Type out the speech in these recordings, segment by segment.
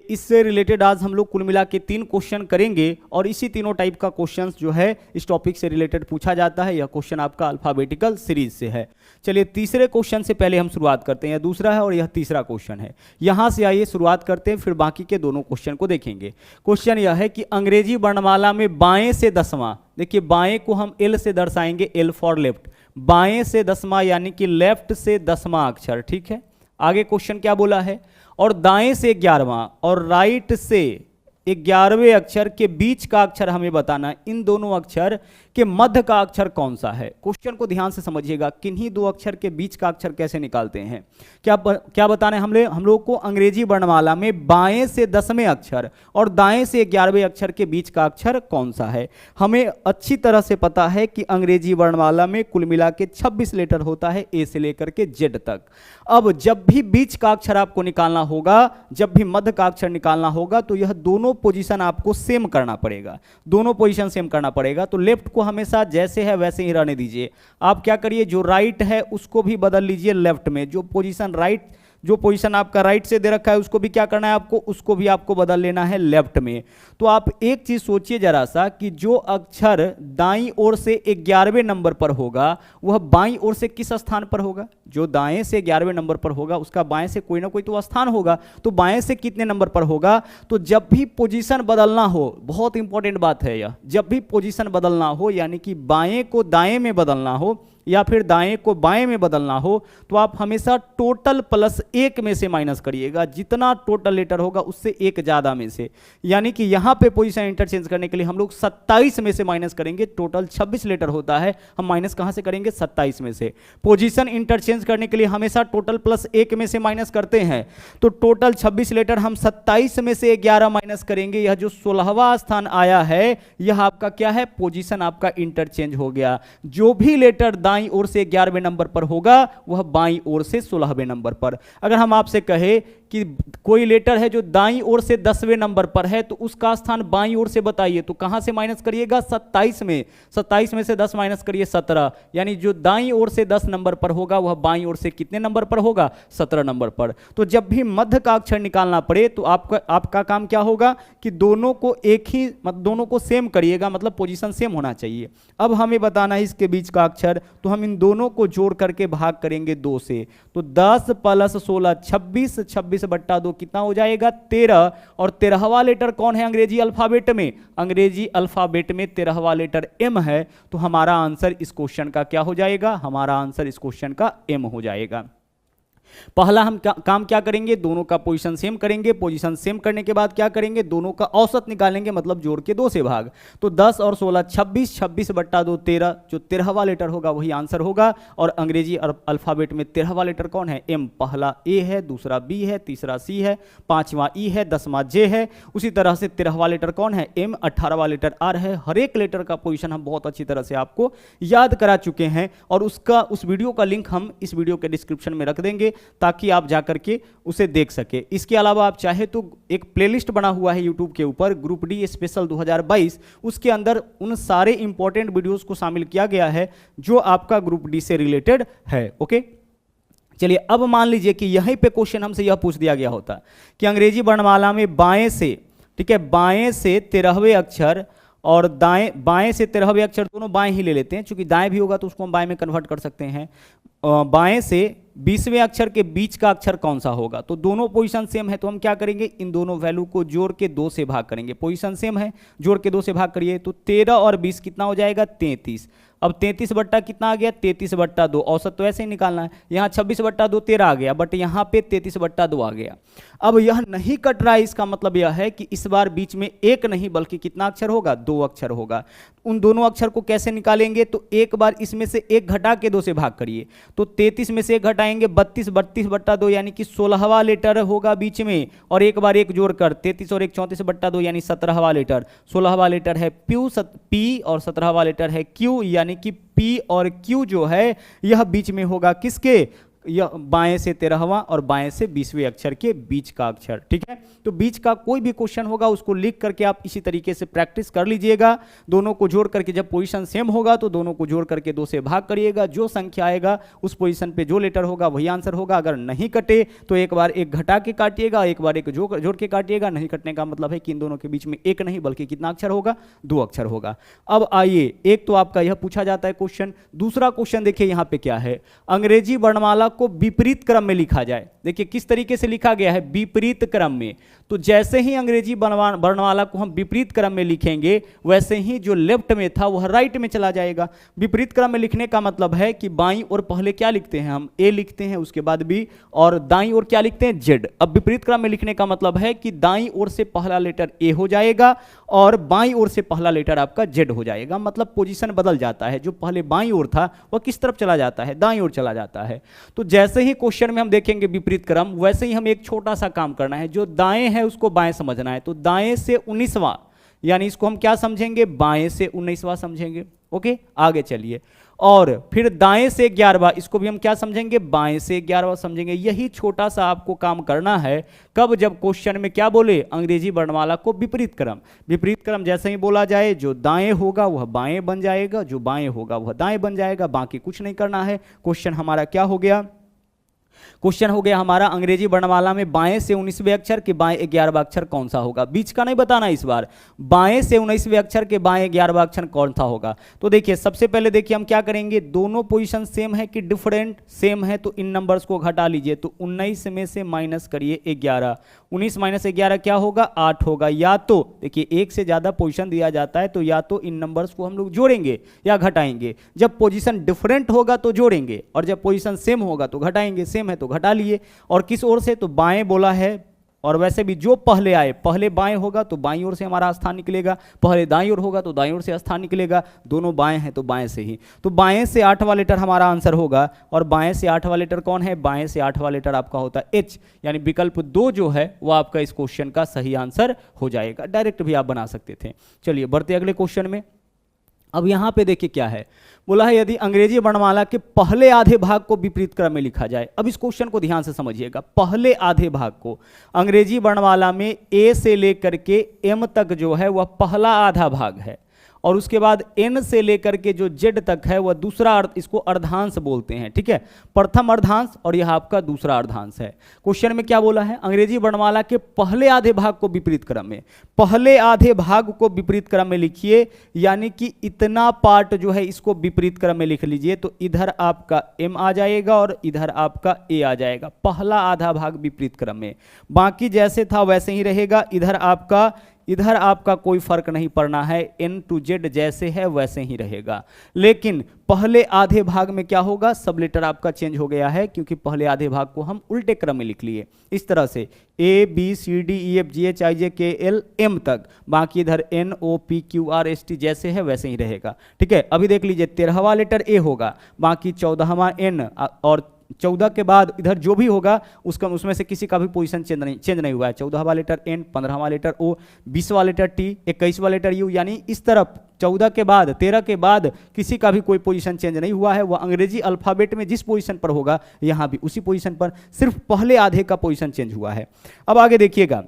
इससे रिलेटेड आज हम लोग कुल मिला के 3 क्वेश्चन करेंगे और इसी तीनों टाइप का क्वेश्चंस जो है इस टॉपिक से रिलेटेड पूछा जाता है। यह क्वेश्चन आपका अल्फाबेटिकल सीरीज से है। चलिए तीसरे क्वेश्चन से पहले हम शुरुआत करते हैं। यह दूसरा है और यह तीसरा क्वेश्चन है। यहां से आइए शुरुआत करते हैं, फिर बाकी के दोनों क्वेश्चन को देखेंगे। क्वेश्चन यह है कि अंग्रेजी वर्णमाला में बाएं से 10वां, देखिए बाएं को हम एल से दर्शाएंगे, एल फॉर लेफ्ट, बाएं से 10वां यानी कि लेफ्ट से 10वां अक्षर, ठीक है। आगे क्वेश्चन क्या बोला है, और दाएं से 11वां और राइट से 11वें अक्षर के बीच का अक्षर हमें बताना, इन दोनों अक्षर के मध्य का अक्षर कौन सा है। क्वेश्चन को ध्यान से समझिएगा, किन्हीं दो अक्षर के बीच का अक्षर कैसे निकालते हैं। क्या बताना है हम लोग को, अंग्रेजी वर्णमाला में बाएं से 10वें अक्षर और दाएं से 11वें अक्षर के बीच का अक्षर कौन सा है। हमें अच्छी तरह से पता है कि अंग्रेजी वर्णमाला में कुल मिला के 26 लेटर होता है, ए से लेकर के जेड तक। अब जब भी बीच का अक्षर आपको निकालना होगा, जब भी मध्य का अक्षर निकालना होगा, तो यह दोनों पोजीशन आपको सेम करना पड़ेगा, दोनों पोजीशन सेम करना पड़ेगा। तो लेफ्ट को हमेशा जैसे है वैसे ही रहने दीजिए। आप क्या करिए, जो राइट है उसको भी बदल लीजिए लेफ्ट में, जो पोजीशन आपका राइट से दे रखा है उसको भी क्या करना है आपको, उसको भी आपको बदल लेना है लेफ्ट में। तो आप एक चीज सोचिए जरा सा कि जो अक्षर दाईं ओर से 11वें नंबर पर होगा वह बाईं ओर से किस स्थान पर होगा। जो दाएं से 11वें नंबर पर होगा उसका बाएं से कोई ना कोई तो स्थान होगा, तो बाएं से कितने नंबर पर होगा। तो जब भी पोजीशन बदलना हो, बहुत इंपॉर्टेंट बात है यह, जब भी पोजीशन बदलना हो यानी कि बाएं को दाएं में बदलना हो या फिर दाएं को बाएं में बदलना हो, तो आप हमेशा टोटल प्लस 1 में से माइनस करिएगा। जितना टोटल लेटर होगा उससे एक ज्यादा में से, यानी कि यहां पे पोजीशन इंटरचेंज करने के लिए हम लोग 27 में से माइनस करेंगे। टोटल 26 लेटर होता है, हम माइनस कहां से करेंगे, 27 में से। पोजीशन इंटरचेंज करने के लिए हमेशा टोटल प्लस 1 में से माइनस करते हैं, तो टोटल 26 लेटर हम 27 में से 11 माइनस करेंगे। यह जो 16वां स्थान आया है यह आपका क्या है, पोजीशन आपका इंटरचेंज हो गया। जो भी लेटर दाईं ओर से 11वें नंबर पर होगा वह बाईं ओर से 16वें नंबर पर। अगर हम आपसे कहे कि कोई लेटर है जो दाईं ओर से 10वें नंबर पर है तो उसका स्थान बाईं ओर से बताइए, तो कहां से माइनस करिएगा, 27 में। 27 में से 10 माइनस करिए 17, यानी जो दाईं ओर से 10 नंबर पर होगा वह बाईं ओर से कितने नंबर पर होगा, 17 नंबर पर। तो जब भी मध्य का अक्षर निकालना पड़े तो आपका काम क्या होगा कि दोनों को दोनों को सेम करिएगा, मतलब पोजीशन सेम होना चाहिए। अब हमें बताना है इसके बीच का अक्षर, तो हम इन दोनों को जोड़ करके भाग करेंगे 2 से। तो 10 प्लस 16 26, 26/2 कितना हो जाएगा, 13। और 13वां लेटर कौन है अंग्रेजी अल्फाबेट में, अंग्रेजी अल्फाबेट में 13वां लेटर एम है। तो हमारा आंसर इस क्वेश्चन का क्या हो जाएगा, हमारा आंसर इस क्वेश्चन का एम हो जाएगा। पहला हम काम क्या करेंगे, दोनों का पोजीशन सेम करेंगे। पोजीशन सेम करने के बाद क्या करेंगे, दोनों का औसत निकालेंगे, मतलब जोड़ के 2 से भाग। तो 10 और 16 26, 26/2 13, जो 13वां लेटर होगा वही आंसर होगा। और अंग्रेजी अल्फाबेट में 13वां लेटर कौन है, एम। पहला ए है, दूसरा बी है, तीसरा सी है, 5वां ई है, 10वां जे है। उसी तरह से 13वां लेटर कौन है, एम। 18वां लेटर आर है। हर एक लेटर का पोजीशन हम बहुत अच्छी तरह से आपको याद करा चुके हैं और उस वीडियो का लिंक हम इस वीडियो के डिस्क्रिप्शन में रख देंगे ताकि आप जाकर के उसे देख सके। इसके अलावा आप चाहे तो एक प्लेलिस्ट बना हुआ है यूट्यूब के ऊपर, ग्रुप डी स्पेशल 2022, उसके अंदर उन सारे इंपॉर्टेंट वीडियोस को शामिल किया गया है जो आपका ग्रुप डी से रिलेटेड है। ओके, चलिए अब मान लीजिए कि यहीं पे क्वेश्चन हमसे यह पूछ दिया गया होता कि अंग्रेजी वर्णमाला में बाएं से, ठीक है, बाएं से 13वें अक्षर और बाएं से 13वें अक्षर दोनों बाएं ही ले लेते हैं, क्योंकि दाएं भी होगा तो उसको हम बाएं में कन्वर्ट कर सकते हैं। बाएं से 20वें अक्षर के बीच का अक्षर कौन सा होगा। तो दोनों पोजीशन सेम है, तो हम क्या करेंगे, इन दोनों वैल्यू को जोड़ के 2 से भाग करेंगे। पोजीशन सेम है, जोड़ के 2 से भाग करिए, तो 13 और 20 कितना हो जाएगा, 33। अब 33 बट्टा कितना आ गया, 33/2। औसत तो ऐसे ही निकालना है, यहाँ 26/2 13 आ गया, बट यहाँ पे 33/2 आ गया। अब यह नहीं कट रहा है, इसका मतलब यह है कि इस बार बीच में एक नहीं बल्कि कितना अक्षर होगा, 2 अक्षर होगा। उन दोनों अक्षर को कैसे निकालेंगे, तो एक बार इसमें से 1 घटा के 2 से भाग करिए। तो 33 में से 1 घटाएंगे 32, 32/2 यानी कि 16वां लेटर होगा बीच में, और एक बार 1 जोड़कर 33 और 1 34/2 यानी 17वां लेटर। 16वां लेटर है पी और 17वां लेटर है क्यू, यानी कि पी और क्यू जो है यह बीच में होगा किसके, या बाएं से 13वां और बाएं से 20वें अक्षर के बीच का अक्षर। ठीक है, तो बीच का कोई भी क्वेश्चन होगा उसको लिख करके आप इसी तरीके से प्रैक्टिस कर लीजिएगा। दोनों को जोड़ करके जब पोजीशन सेम होगा तो दोनों को जोड़ करके 2 से भाग करिएगा, जो संख्या आएगा उस पोजीशन पे जो लेटर होगा वही आंसर होगा। अगर नहीं कटे तो एक बार एक घटा के काटिएगा, एक बार एक जोड़ के काटिएगा। नहीं कटने का मतलब है कि इन दोनों के बीच में एक नहीं बल्कि कितना अक्षर होगा, 2 अक्षर होगा। अब आइए, एक तो आपका यह पूछा जाता है क्वेश्चन। दूसरा क्वेश्चन देखिए यहां पे क्या है, अंग्रेजी वर्णमाला को विपरीत क्रम में लिखा जाए। देखिए किस तरीके से लिखा गया है, विपरीत क्रम में। तो जैसे ही अंग्रेजी वर्णमाला को हम विपरीत क्रम में लिखेंगे वैसे ही जो लेफ्ट में था वह राइट में चला जाएगा। विपरीत क्रम में लिखने का मतलब है कि बाईं ओर पहले क्या लिखते हैं हम, ए लिखते हैं, उसके बाद बी, और दाईं ओर क्या लिखते हैं, जेड। अब विपरीत क्रम में लिखने का मतलब है कि दाईं ओर से पहला लेटर ए हो जाएगा और बाईं ओर से पहला लेटर आपका जेड हो जाएगा। मतलब पोजीशन बदल जाता है, जो पहले बाईं ओर था वह किस तरफ चला जाता है, दाईं ओर चला जाता है। तो जैसे ही क्वेश्चन में हम देखेंगे विपरीत क्रम, वैसे ही हमें एक छोटा सा काम करना है, जो दाएं है उसको बाएं समझना है। तो दाएं से 19वां, यानी इसको हम क्या समझेंगे, बाएं से 19वां समझेंगे। ओके, आगे चलिए। और फिर दाएं से 11वां, इसको भी हम क्या समझेंगे, बाएं से 11वां समझेंगे। यही छोटा सा आपको काम करना है। कब, जब क्वेश्चन में क्या बोले, अंग्रेजी वर्णमाला को विपरीत क्रम। विपरीत क्रम जैसे ही बोला जाए, जो दाएं होगा वह बाएं बन जाएगा, जो बाएं होगा वह दाएं बन जाएगा। बाकी कुछ नहीं करना है। क्वेश्चन हमारा क्या हो गया, क्वेश्चन हो गया हमारा अंग्रेजी वर्णमाला में बाएं से 19वें अक्षर के बाएं 11वां अक्षर कौन सा होगा। बीच का नहीं बताना इस बार, बाएं से 19वें अक्षर के बाएं 11वां अक्षर कौन सा होगा। तो देखिए सबसे पहले देखिए हम क्या करेंगे, दोनों पोजीशन सेम है कि डिफरेंट, सेम है तो इन नंबर्स को घटा लीजिए। तो 19 में से माइनस करिए 11, 19 माइनस 11 क्या होगा, 8 होगा। या तो देखिए एक से ज्यादा पोजीशन दिया जाता है तो या तो इन नंबर्स को हम लोग जोड़ेंगे या घटाएंगे। जब पोजीशन डिफरेंट होगा तो जोड़ेंगे और जब पोजीशन सेम होगा तो घटाएंगे। सेम है तो घटा लिए। और किस ओर से, तो बाएं बोला है। और वैसे भी जो पहले आए, पहले बाएं होगा तो बाईं ओर से हमारा स्थान निकलेगा, पहले दाईं ओर होगा तो दाईं ओर से स्थान निकलेगा। दोनों बाएं हैं तो बाएं से ही। तो बाएं से 8वां लेटर हमारा आंसर होगा। और बाएं से 8वां लेटर कौन है, बाएं से 8वां लेटर आपका होता है एच, यानी विकल्प 2 जो है वो आपका इस क्वेश्चन का सही आंसर हो जाएगा। डायरेक्ट भी आप बना सकते थे। चलिए बढ़ते अगले क्वेश्चन में। अब यहां पे देखिए क्या है, बोला है यदि अंग्रेजी वर्णमाला के पहले आधे भाग को विपरीत क्रम में लिखा जाए। अब इस क्वेश्चन को ध्यान से समझिएगा। पहले आधे भाग को अंग्रेजी वर्णमाला में ए से लेकर के एम तक जो है वह पहला आधा भाग है, और उसके बाद एन से लेकर के जो जेड तक है वह दूसरा इसको अर्धांश बोलते हैं। ठीक है, प्रथम अर्धांश और यह आपका दूसरा अर्धांश है। क्वेश्चन में क्या बोला है, अंग्रेजी वर्णमाला के पहले आधे भाग को विपरीत क्रम में, पहले आधे भाग को विपरीत क्रम में लिखिए, यानी कि इतना पार्ट जो है इसको विपरीत क्रम में लिख लीजिए। तो इधर आपका एम आ जाएगा और इधर आपका ए आ जाएगा, पहला आधा भाग विपरीत क्रम में। बाकी जैसे था वैसे ही रहेगा। इधर आपका कोई फर्क नहीं पड़ना है, एन टू जेड जैसे है वैसे ही रहेगा। लेकिन पहले आधे भाग में क्या होगा, सब लेटर आपका चेंज हो गया है, क्योंकि पहले आधे भाग को हम उल्टे क्रम में लिख लिए इस तरह से, A B C D E F G H I J K L M तक। बाकी इधर N O P Q R S T जैसे है वैसे ही रहेगा। ठीक है, अभी देख लीजिए 13वां लेटर ए होगा, बाकी 14वां एन, और 14 के बाद इधर जो भी होगा उसमें से किसी का भी पोजीशन चेंज नहीं हुआ है। 14वां लेटर एन, 15वां लेटर ओ, 20वां लेटर टी, 21वां लेटर यू, यानी इस तरफ 14 के बाद 13 के बाद किसी का भी कोई पोजीशन चेंज नहीं हुआ है। वह अंग्रेजी अल्फाबेट में जिस पोजीशन पर होगा यहां भी उसी पोजीशन पर, सिर्फ पहले आधे का पोजीशन चेंज हुआ है। अब आगे देखिएगा,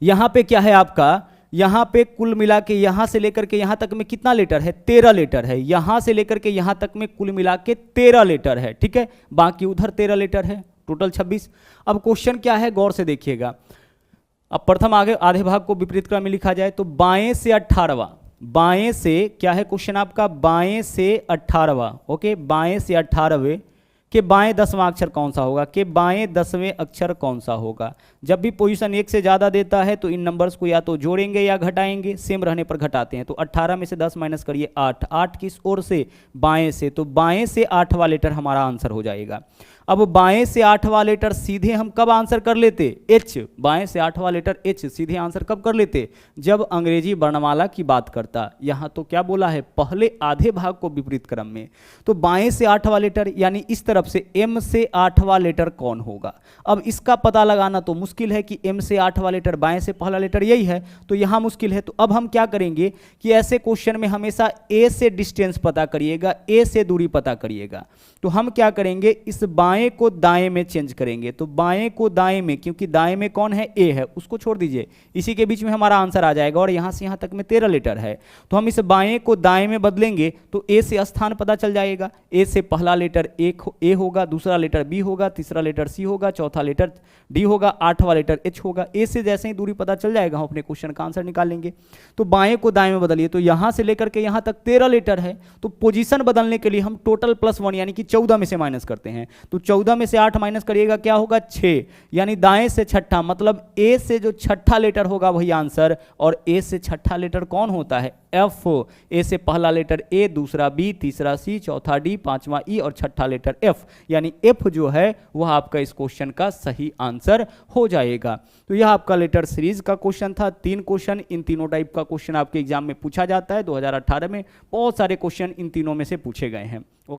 यहां पे क्या है आपका, यहां पे कुल मिला के यहां से लेकर के यहां तक में कितना लेटर है, 13 लेटर है। यहां से लेकर के यहां तक में कुल मिला के 13 लेटर है। ठीक है, बाकी उधर 13 लेटर है, टोटल 26। अब क्वेश्चन क्या है, गौर से देखिएगा। अब प्रथम आधे भाग को विपरीत क्रम में लिखा जाए तो बाएं से 18वां, बाएं से क्या है क्वेश्चन आपका, बाएं से 18वां। ओके, बाएं से 18वें के बाएं 10वां अक्षर कौन सा होगा, के बाएं 10वें अक्षर कौन सा होगा। जब भी पोजीशन 1 से ज़्यादा देता है तो इन नंबर्स को या तो जोड़ेंगे या घटाएंगे, सेम रहने पर घटाते हैं। तो 18 में से 10 माइनस करिए 8, 8 किस ओर से, बाएं से, तो बाएं से 8वां लेटर हमारा आंसर हो जाएगा। अब बाएं से 8वां लेटर सीधे हम कब आंसर कर लेते, एच, बाएं से 8वां लेटर एच सीधे आंसर कब कर लेते, जब अंग्रेजी वर्णमाला की बात करता। यहां तो क्या बोला है, पहले आधे भाग को विपरीत क्रम में। तो बाएं से 8वां लेटर यानी इस तरफ से एम से 8वां लेटर कौन होगा। अब इसका पता लगाना तो मुश्किल है कि एम से 8वां लेटर, बाएं से पहला लेटर यही है, तो यहां मुश्किल है। तो अब हम क्या करेंगे कि ऐसे क्वेश्चन में हमेशा ए से डिस्टेंस पता करिएगा, ए से दूरी पता करिएगा। तो हम क्या करेंगे, इस बाएं बाएं को दाएं में चेंज करेंगे, तो बाएं को दाएं में, क्योंकि दाएं में कौन है, ए है, उसको छोड़ दीजिए, इसी के बीच में हमारा आंसर आ जाएगा और यहां से यहां तक में 13 लेटर है, तो हम इस बाएं को दाएं में बदलेंगे तो ए से स्थान पता चल जाएगा। ए से पहला लेटर ए होगा, दूसरा लेटर बी होगा, तीसरा लेटर सी होगा, चौथा लेटर डी होगा, आठवां लेटर एच होगा। ए से जैसे ही दूरी पता चल जाएगा हम अपने क्वेश्चन का आंसर निकाल लेंगे। तो बाएं को दाएं में बदलिए, तो यहां से लेकर के यहां तक 13 लेटर है, तो पोजीशन बदलने के लिए हम टोटल +1 यानी कि 14 में से माइनस करते हैं। तो 14 में से 8 माइनस करिएगा, क्या होगा 6, यानी दाएं से छठा, मतलब ए से जो छठा लेटर होगा वही आंसर। और ए से छठा लेटर कौन होता है, एफ। ए से पहला लेटर ए, दूसरा बी, तीसरा सी, चौथा डी, पांचवा ई और छठा लेटर एफ, यानी एफ जो है वह आपका इस क्वेश्चन का सही आंसर हो जाएगा। तो यह आपका लेटर सीरीज का क्वेश्चन था। 3 क्वेश्चन, इन तीनों टाइप का क्वेश्चन आपके एग्जाम में पूछा जाता है। 2018 में बहुत सारे क्वेश्चन इन तीनों में से पूछे गए हैं।